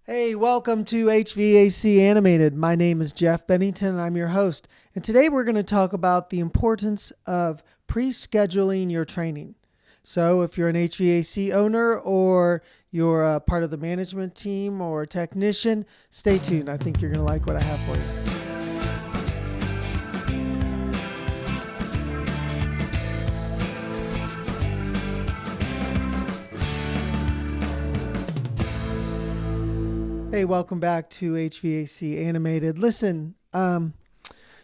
Hey, welcome to HVAC Animated. My name is Jeff Bennington and I'm your host. And today we're going to talk about the importance of pre-scheduling your training. So if you're an HVAC owner or you're a part of the management team or a technician, stay tuned. I think you're going to like what I have for you. Hey, welcome back to HVAC Animated. Listen,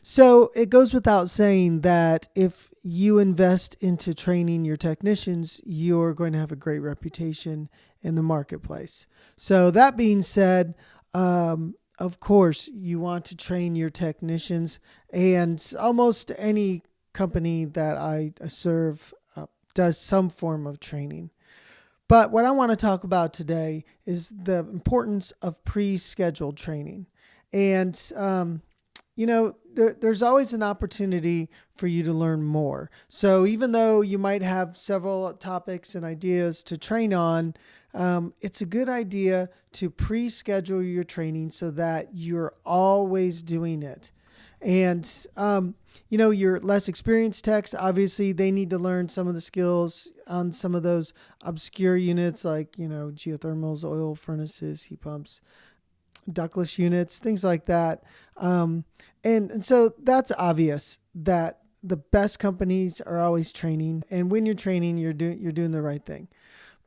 so it goes without saying that if you invest into training your technicians, you're going to have a great reputation in the marketplace. So that being said, of course, you want to train your technicians, and almost any company that I serve does some form of training. But what I want to talk about today is the importance of pre-scheduled training. And, there's always an opportunity for you to learn more. So even though you might have several topics and ideas to train on, it's a good idea to pre-schedule your training so that you're always doing it. And, your less experienced techs, obviously they need to learn some of the skills on some of those obscure units like, geothermals, oil furnaces, heat pumps, ductless units, things like that. And so that's obvious that the best companies are always training. And when you're training, you're doing the right thing.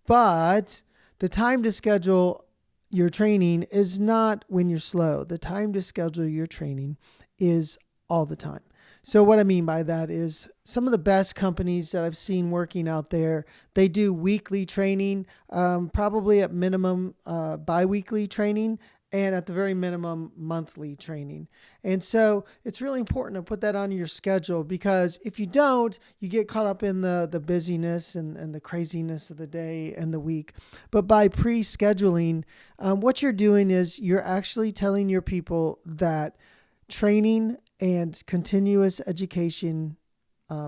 But the time to schedule your training is not when you're slow. The time to schedule your training is all the time. So what I mean by that is some of the best companies that I've seen working out there, they do weekly training, probably at minimum bi-weekly training, and at the very minimum monthly training. And so it's really important to put that on your schedule, because if you don't, you get caught up in the busyness and the craziness of the day and the week. But by pre-scheduling, what you're doing is you're actually telling your people that training and continuous education,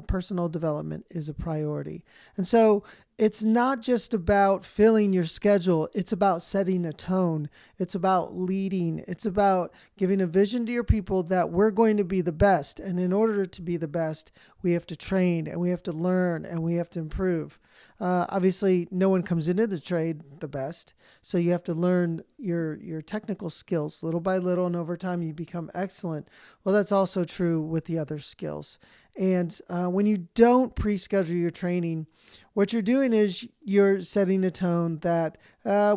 personal development is a priority. And so it's not just about filling your schedule. It's about setting a tone. It's about leading. It's about giving a vision to your people that we're going to be the best. And in order to be the best, we have to train and we have to learn and we have to improve. Obviously, no one comes into the trade the best. So you have to learn your technical skills little by little, and over time you become excellent. Well, that's also true with the other skills. And when you don't pre-schedule your training, what you're doing is you're setting a tone that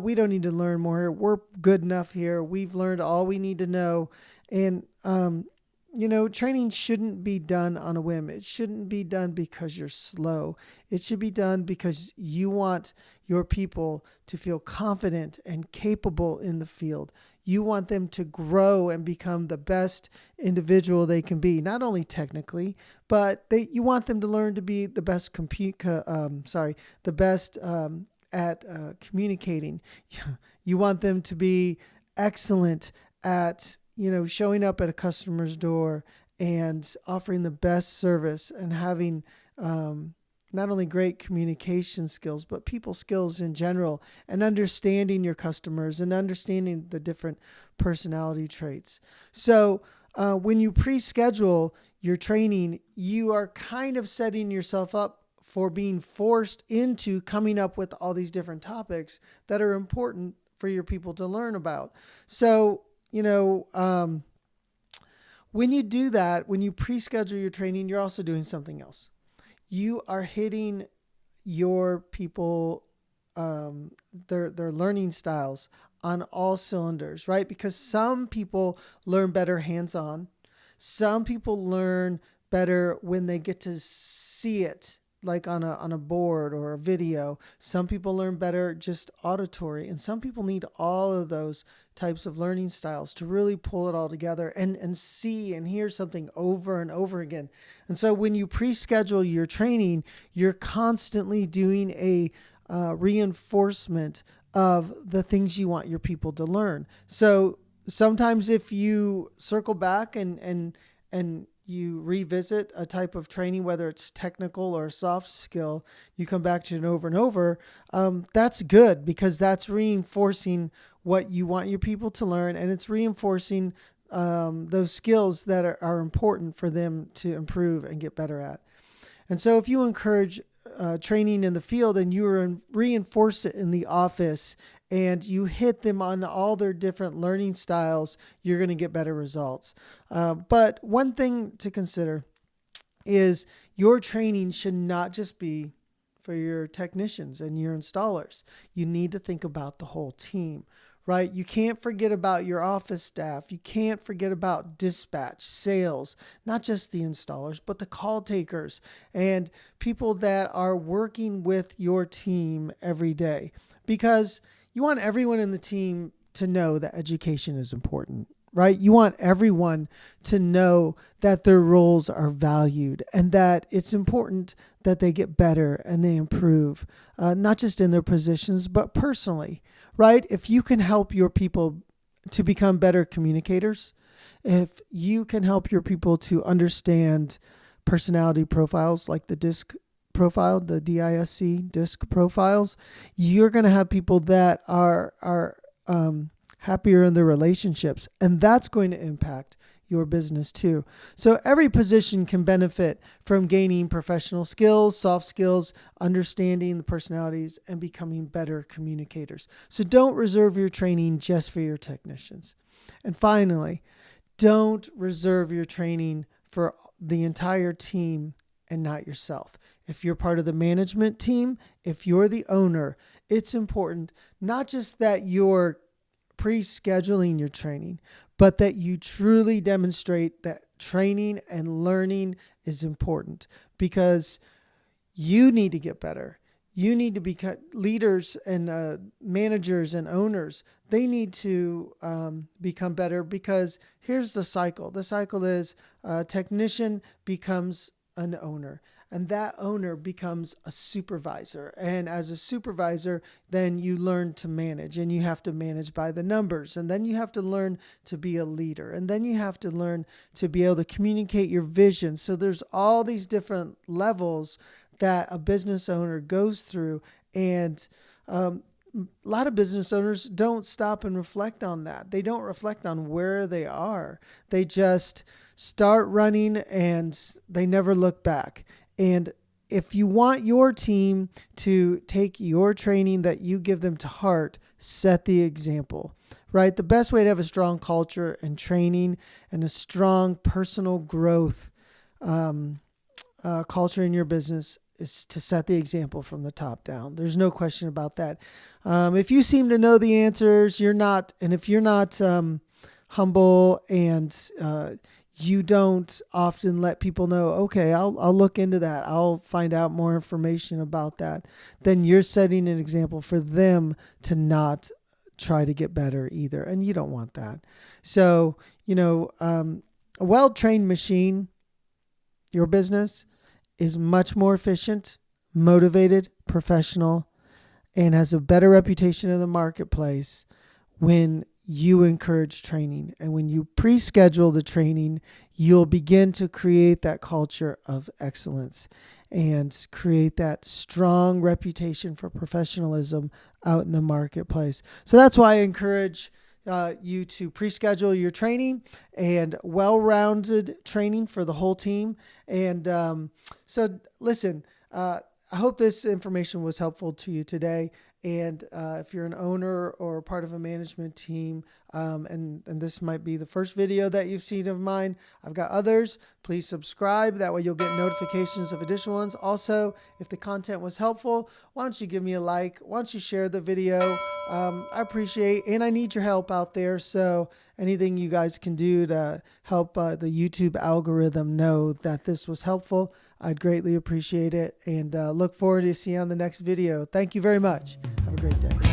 we don't need to learn more. We're good enough here. We've learned all we need to know. And, training shouldn't be done on a whim. It shouldn't be done because you're slow. It should be done because you want your people to feel confident and capable in the field. You want them to grow and become the best individual they can be, not only technically, but you want them to learn to be the best at communicating. You want them to be excellent at showing up at a customer's door and offering the best service and having not only great communication skills, but people skills in general, and understanding your customers and understanding the different personality traits. So when you pre-schedule your training, you are kind of setting yourself up for being forced into coming up with all these different topics that are important for your people to learn about. So, when you do that, when you pre-schedule your training, you're also doing something else. You are hitting your people, their learning styles on all cylinders, right? Because some people learn better hands-on. Some people learn better when they get to see it, like on a board or a video. Some people learn better just auditory, and some people need all of those types of learning styles to really pull it all together and see and hear something over and over again. And so when you pre-schedule your training, you're constantly doing a reinforcement of the things you want your people to learn. So sometimes if you circle back and you revisit a type of training, whether it's technical or soft skill, you come back to it over and over. That's good, because that's reinforcing what you want your people to learn, and it's reinforcing those skills that are important for them to improve and get better at. And so if you encourage training in the field and you reinforce it in the office and you hit them on all their different learning styles, you're going to get better results. But one thing to consider is your training should not just be for your technicians and your installers. You need to think about the whole team, right? You can't forget about your office staff. You can't forget about dispatch, sales, not just the installers, but the call takers and people that are working with your team every day, because you want everyone in the team to know that education is important, right? You want everyone to know that their roles are valued and that it's important that they get better and they improve, not just in their positions, but personally, right? If you can help your people to become better communicators, if you can help your people to understand personality profiles like the DISC profile, the DISC DISC profiles, you're going to have people that are happier in their relationships, and that's going to impact your business too. So every position can benefit from gaining professional skills, soft skills, understanding the personalities, and becoming better communicators. So don't reserve your training just for your technicians. And finally, don't reserve your training for the entire team and not yourself. If you're part of the management team, if you're the owner, it's important not just that you're pre-scheduling your training, but that you truly demonstrate that training and learning is important, because you need to get better. You need to become leaders and managers and owners. They need to become better, because here's the cycle. The cycle is a technician becomes an owner, and that owner becomes a supervisor. And as a supervisor, then you learn to manage, and you have to manage by the numbers. And then you have to learn to be a leader. And then you have to learn to be able to communicate your vision. So there's all these different levels that a business owner goes through. And a lot of business owners don't stop and reflect on that. They don't reflect on where they are. They just start running and they never look back. And if you want your team to take your training that you give them to heart, set the example, right? The best way to have a strong culture and training and a strong personal growth culture in your business is to set the example from the top down. There's no question about that. If you seem to know the answers, if you're not humble and you don't often let people know, okay, I'll look into that, I'll find out more information about that, then you're setting an example for them to not try to get better either. And you don't want that. So, a well-trained machine, your business, is much more efficient, motivated, professional, and has a better reputation in the marketplace when you encourage training. And when you pre-schedule the training, you'll begin to create that culture of excellence and create that strong reputation for professionalism out in the marketplace. So that's why I encourage you to pre-schedule your training and well-rounded training for the whole team. And so listen, I hope this information was helpful to you today. And if you're an owner or part of a management team, and this might be the first video that you've seen of mine, I've got others. Please subscribe. That way you'll get notifications of additional ones. Also, if the content was helpful, why don't you give me a like? Why don't you share the video? I appreciate, and I need your help out there. So anything you guys can do to help the YouTube algorithm know that this was helpful, I'd greatly appreciate it. And look forward to seeing you on the next video. Thank you very much. Have a great day.